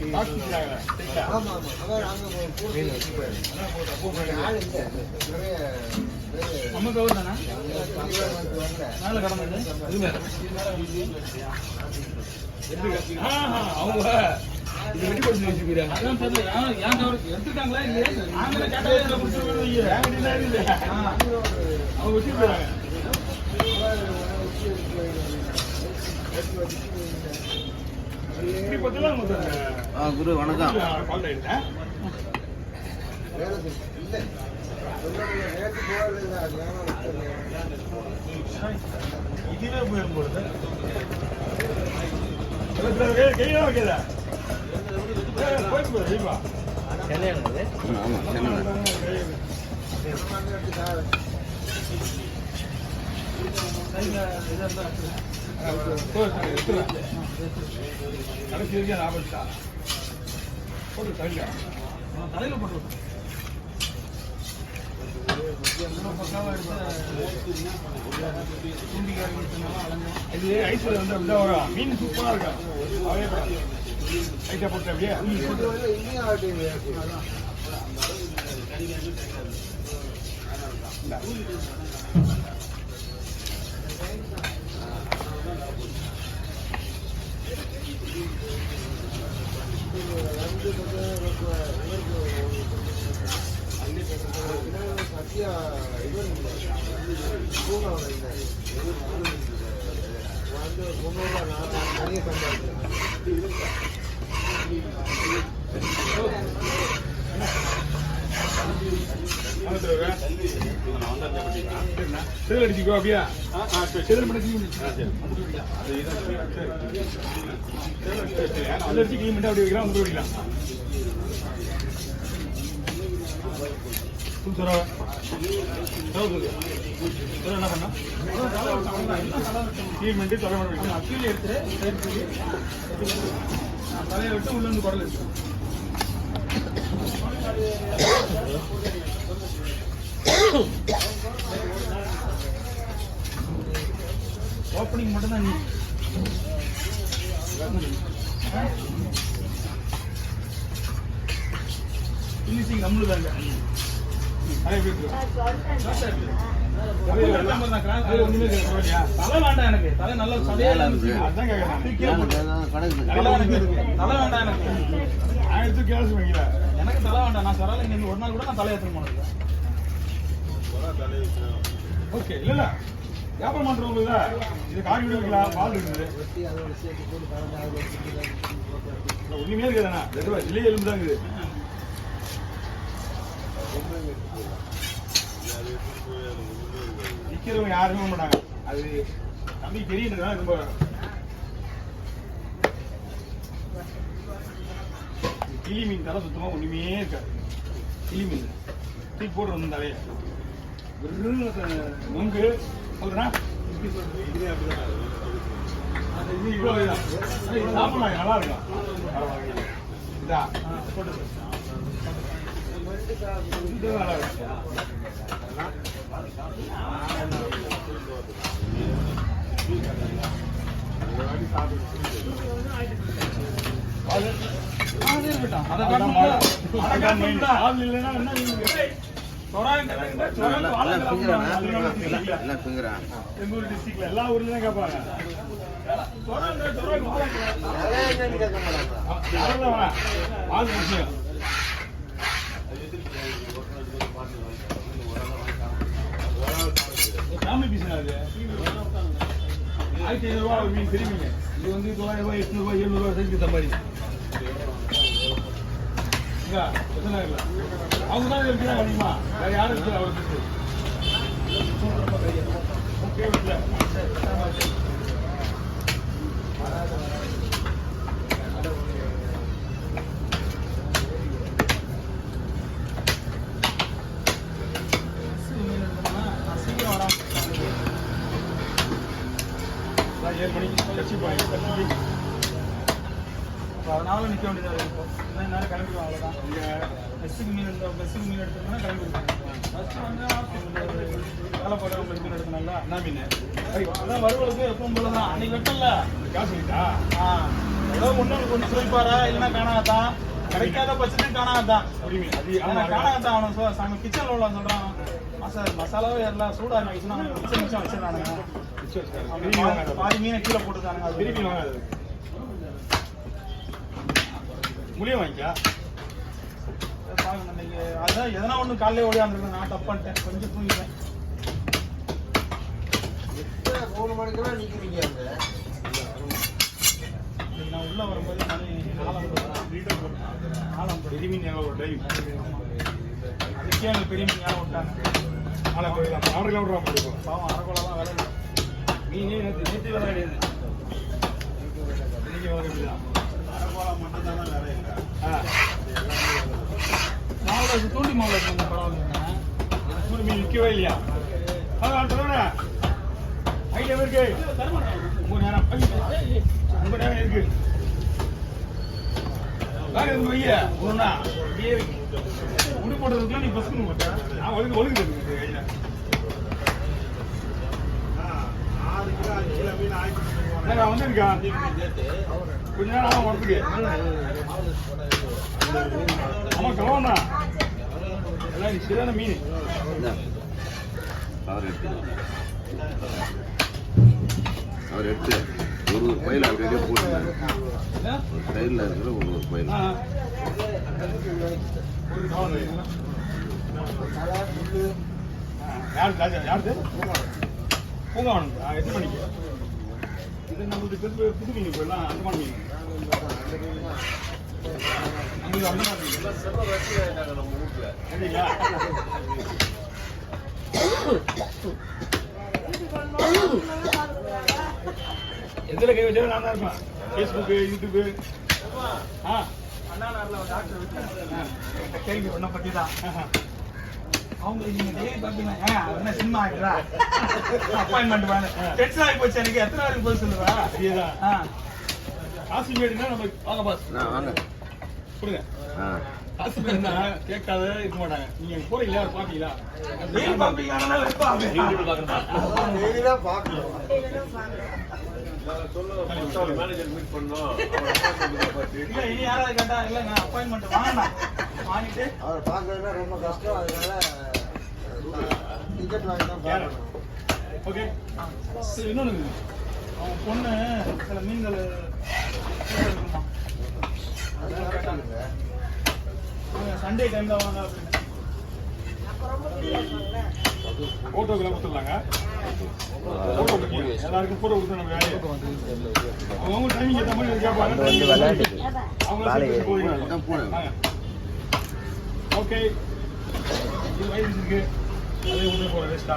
ஆமா ஆமா அவர் அங்க நம்ம கவர் தானே மேல கடந்தது அவங்க இது வெட்டி போட்டு வச்சுக்கிறாங்க. அதான் தெரியல ஏன் கவர் எடுத்துட்டாங்களா இல்லையா நாங்களே கேட்டாலே அவங்க வச்சுக்கிறாங்க. குரு வணக்கம். இதுவே போயிடும்போது கடைசி ஆபத்தா போட்டு தலையில போட்டு இது ஐஸ்ல வந்து அப்படிதான் வரும். மீன் சூப்பரா இருக்கும். ஐட்டா போட்டு அப்படியே சத்யா இவர் வந்து 300 நிறைய அடிச்சுக்கோ அப்படியா அடிச்சு அப்படி வைக்கலாம் வந்து ஓடிக்கலாம். என்ன பண்ணா கீழ்மெண்ட்டு தலைமுறை கீழே எடுத்து தலையை விட்டு உள்ள இருந்து குடல் இருக்கு. ஓப்பனிங் மட்டும்தான் நீ ஃபினிஷிங் நம்மளுதாங்க. தலை வேண்டாம் எனக்கு தலை நல்ல சதையா அதான் தலை வேண்டாம் எனக்கு ஆயிரத்து கேள்வி வைக்கல எனக்கு தலை வேண்டாம். நான் சரல இங்க ஒரு நாள் கூட நான் தலை ஏற்ற போனது. ஓகே இல்ல வியாபாரம் பண்றவங்க இது காடி விடுவீங்களா பால் இருக்குது ஒண்ணுமே இருக்குதாண்ணா இல்லையே எலும்பு தான் இருக்குது. நிக்கிறவங்க யாருமே மாட்டாங்க. அது தம்பி தெரியுதுன்னா ரொம்ப கிளி மீன் தலை சுத்தமா ஒண்ணுமே இருக்காது. கிளி மீன் தூக்கி போடுறது வந்து தலைய நொங்கு சொல்றேன் இவ்வளவு சாப்பிடலாம் நல்லா இருக்கும். இதா நல்லா இருக்கும். எல்லா ஊர்லயும் கேட்பாங்க. ஃபேமிலி பீஸ் அது 1500 ரூபா மீன் தெரியுங்க. இது வந்து 900 ரூபாய் 800 ரூபாய் 700 ரூபாய் செஞ்சு தம்பாரி அவங்க தான் இருக்கிறாங்க அதிகமா. வேற யாரும் இருக்கு அவருக்கு அதனால நிற்க வேண்டியதாக இருக்கும். இன்னும் நேரம் கிளம்பிடுவோம். அவ்வளோதான். இங்கே மெஸ்ஸுக்கு மீன் எடுத்தோம்னா கிளம்பிடுவாங்க. ஃபஸ்ட்டு வந்து வேலை போடுறவங்களுக்கு மீன் எடுக்கணும்ல என்ன மீன் அதான் வருவலுக்கு எப்பவும் போல தான். அன்னைக்கு வெட்டல காசு இருக்கா ஏதோ ஒண்ணு சொல்லிப்பாரா இல்லைன்னா காணாதான் கிடைக்காத பட்சத்தையும் காணாதான் காணாதான் அவனை சாமி கிச்சன்ல உள்ள சொல்றான் மசாலாவே எல்லாம் சூடா மிச்சம் வச்சிடறானுங்க பாதி மீனை கீழே போட்டுருக்கானுங்க அது திருப்பி வாங்காது முடியும் வாங்கிக்கா இன்னைக்கு அதான் எதனா ஒண்ணு காலையில ஓடியாந்துருக்கேன் நான் தப்பு பண்ணிட்டேன் கொஞ்சம் தூங்கிட்டேன் 3 மணிக்கெல்லாம் நிக்கிறீங்க நான் உள்ள வரும்போது மணி 4 பெரிய மீன் ஞாபகம் ஒரு டைம் அதுக்கே எனக்கு பெரிய மீன் ஞாபகம் விட்டாங்க ஆர்டர்லாம் விடுறா போடுவோம் பாவம் அரைக்கோலாம் வேலை மீனே நேற்று வேலை கிடையாது இன்னைக்கு வேலை கிடையாது அரைக்கோலாம் மட்டும் தானே வேலை இல்லை மாவுளை தூண்டி மாவுளை பரவாயில்லைங்க தூண்டி மீன் விற்கவே இல்லையா அதான் ஐடியா இருக்கு ரொம்ப நேரம் இருக்கு வேற எதுவும் வைய ஒண்ணா முடி போடுறதுக்குலாம் நீ பஸ் நான் ஒழுங்கு கையில நான் வந்துருக்கேன் கொஞ்ச நேரம் ஆகும் வரதுக்கு ஆமா கலவண்ணா எல்லாம் நீ சரியான மீன் அவர் எடுத்து ஒரு பயில் அப்படியே போட்டுருந்தாங்க ஒரு சைடில் இருக்கிற ஒரு பயில் யாரு பூங்காவனம் எத்தனை மணிக்கு இது நம்மளுக்கு புது மீன் போயிடலாம் அந்த மாதிரி எதுல கை வச்சாலும் நான் தான் இருப்பேன் ஃபேஸ்புக்கு யூடியூப்பு கேள்வி ஒன்றை பற்றி தான் அவங்களுக்கு நீங்க டெய்லி பார்த்தீங்கன்னா என்ன சினிமா ஆகிடுறா அப்பாயின்மெண்ட் வேணும் டென்ஷன் ஆகி போச்சு எனக்கு எத்தனை வரைக்கும் போய் சொல்லுவா அதேதான் காசு மேடுனா நம்ம வாங்க பாஸ் வாங்க கொடுங்க காசு மேடுனா கேட்காத இருக்க மாட்டாங்க நீங்க போறீங்களா பாப்பீங்களா டெய்லி பாப்பீங்களா டெய்லிலாம் பார்க்கணும் மேனேஜர் மீட் பண்ணோம் இல்ல இனி யாராவது கேட்டா இல்ல நான் அப்பாயின்மெண்ட் வாங்கலாம் வாங்கிட்டு அவரை பார்க்கறதுனா ரொம்ப கஷ்டம் அதனால டிக்கெட் வாங்கி தான் பார்க்கணும் ஓகே சரி இன்னொன்று அவன் பொண்ணு சில மீன்கள் சண்டே டைம்ல வாங்க அப்படின்னு போட்டோக்கெல்லாம் கொடுத்துடலாங்க எல்லாருக்கும் போட்டோ கொடுத்து நம்ம வேலையை அவங்க டைமிங் ஏற்ற மாதிரி கேட்பாங்க ஓகே இது வயசு இருக்கு அதே ஒன்று போகிற வேஸ்டா